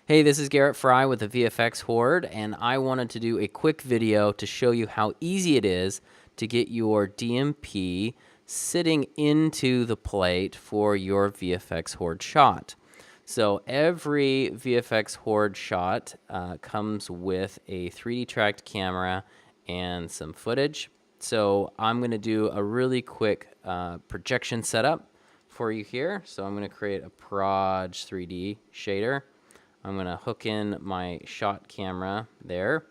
Hey, this is Garrett Fry with the VFX Horde, and I wanted to do a quick video to show you how easy it is to get your DMP sitting into the plate for your VFX Horde shot. So every VFX Horde shot comes with a 3D tracked camera and some footage. So I'm going to do a really quick projection setup for you here. So I'm going to create a Proj 3D shader. I'm going to hook in my shot camera there,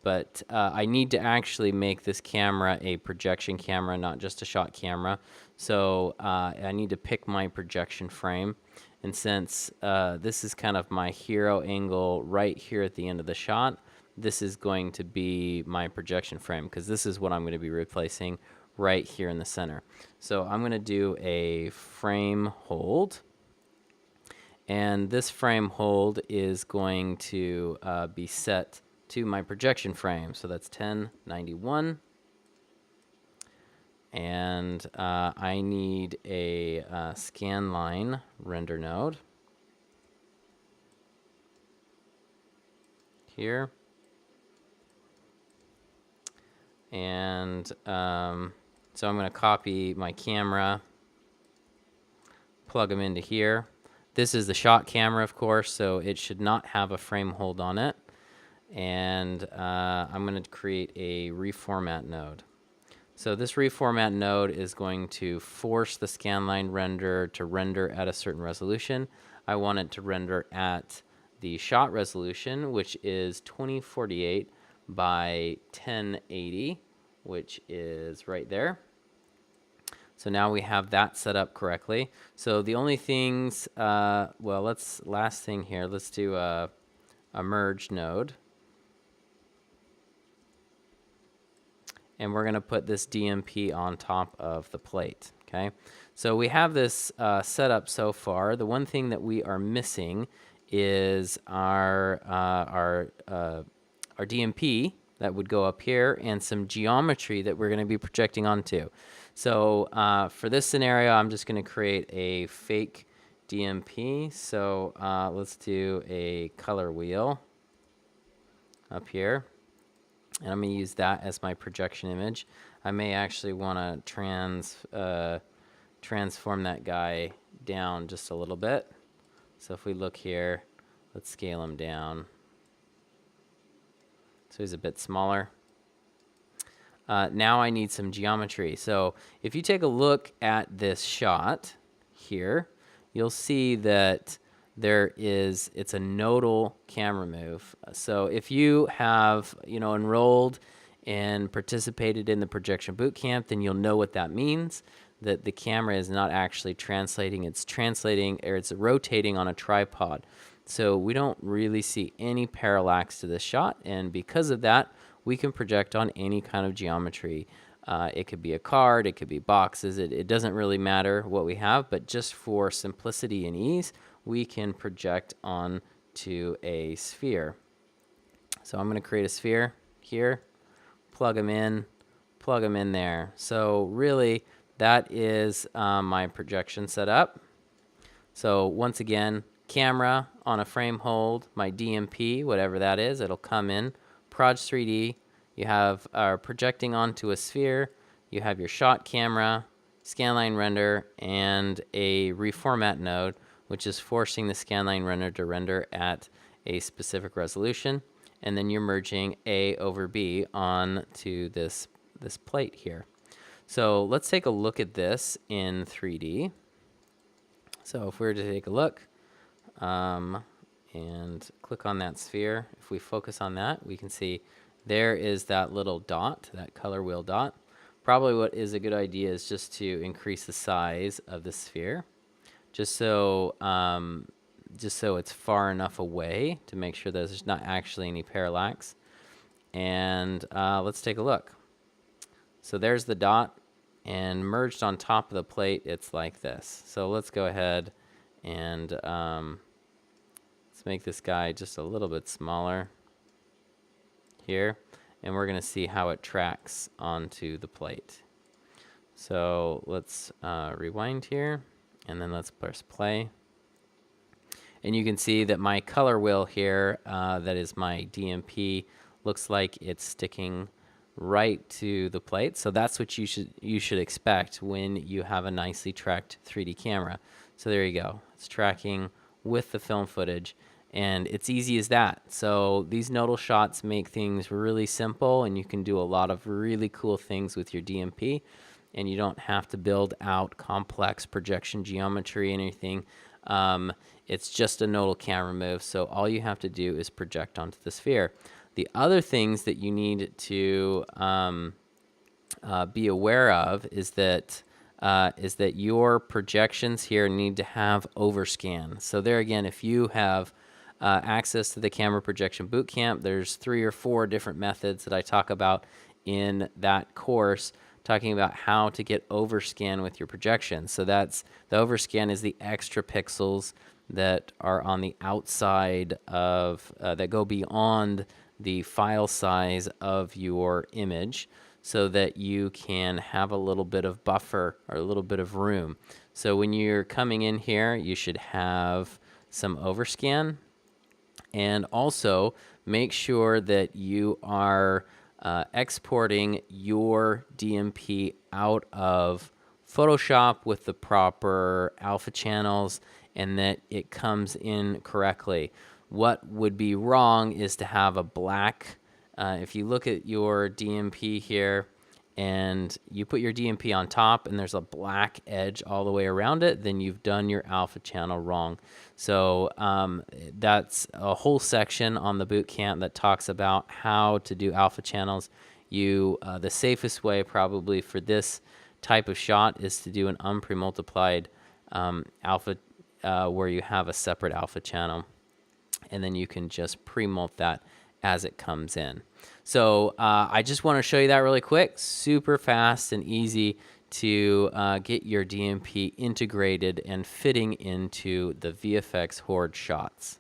but I need to actually make this camera a projection camera, not just a shot camera. So I need to pick my projection frame. And since this is kind of my hero angle right here at the end of the shot, this is going to be my projection frame because this is what I'm going to be replacing right here in the center. So I'm going to do a frame hold. And this frame hold is going to be set to my projection frame. So that's 1091. And I need a scanline render node here. And so I'm going to copy my camera, plug them into here. This is the shot camera, of course, so it should not have a frame hold on it. And I'm going to create a reformat node. So this reformat node is going to force the scanline render to render at a certain resolution. I want it to render at the shot resolution, which is 2048 by 1080, which is right there. So now we have that set up correctly. So the only things, last thing here, let's do a merge node. And we're going to put this DMP on top of the plate, okay? So we have this set up so far. The one thing that we are missing is our DMP that would go up here and some geometry that we're going to be projecting onto. So for this scenario, I'm just going to create a fake DMP. So let's do a color wheel up here. And I'm going to use that as my projection image. I may actually want to transform that guy down just a little bit. So if we look here, let's scale him down. So he's a bit smaller. Now I need some geometry. So if you take a look at this shot here, you'll see that it's a nodal camera move. So if you have, enrolled and participated in the projection bootcamp, then you'll know what that means, that the camera is not actually translating, it's rotating on a tripod. So we don't really see any parallax to this shot, and because of that, we can project on any kind of geometry. It could be a card, it could be boxes, it doesn't really matter what we have, but just for simplicity and ease, we can project onto a sphere. So I'm going to create a sphere here, plug them in there. So really, that is my projection setup. So once again, camera on a frame hold, my DMP, whatever that is, it'll come in. Proj 3D, you have projecting onto a sphere, you have your shot camera, scanline render, and a reformat node, which is forcing the scanline render to render at a specific resolution. And then you're merging A over B onto this plate here. So let's take a look at this in 3D. So if we were to take a look and click on that sphere, if we focus on that, we can see there is that little dot, that color wheel dot. Probably what is a good idea is just to increase the size of the sphere, just so it's far enough away to make sure that there's not actually any parallax. And let's take a look. So there's the dot, and merged on top of the plate, it's like this. So let's go ahead and let's make this guy just a little bit smaller here, and we're going to see how it tracks onto the plate. So let's rewind here, and then let's press play. And you can see that my color wheel here, that is my DMP, looks like it's sticking right to the plate. So that's what you should expect when you have a nicely tracked 3D camera. So there you go. It's tracking with the film footage, and it's easy as that. So these nodal shots make things really simple, and you can do a lot of really cool things with your DMP, and you don't have to build out complex projection geometry and anything. It's just a nodal camera move, so all you have to do is project onto the sphere. The other things that you need to be aware of is that your projections here need to have overscan. So there again, if you have access to the Camera Projection Bootcamp, there's 3 or 4 different methods that I talk about in that course, talking about how to get overscan with your projection. So that's the overscan is the extra pixels that are on the outside of that go beyond the file size of your image, so that you can have a little bit of buffer or a little bit of room. So when you're coming in here, you should have some overscan, and also make sure that you are exporting your DMP out of Photoshop with the proper alpha channels, and that it comes in correctly. What would be wrong is to have a black, if you look at your DMP here and you put your DMP on top and there's a black edge all the way around it, then you've done your alpha channel wrong. So that's a whole section on the bootcamp that talks about how to do alpha channels. The safest way probably for this type of shot is to do an unpremultiplied alpha where you have a separate alpha channel, and then you can just pre-mult that as it comes in. So I just want to show you that really quick. Super fast and easy to get your DMP integrated and fitting into the VFX Horde shots.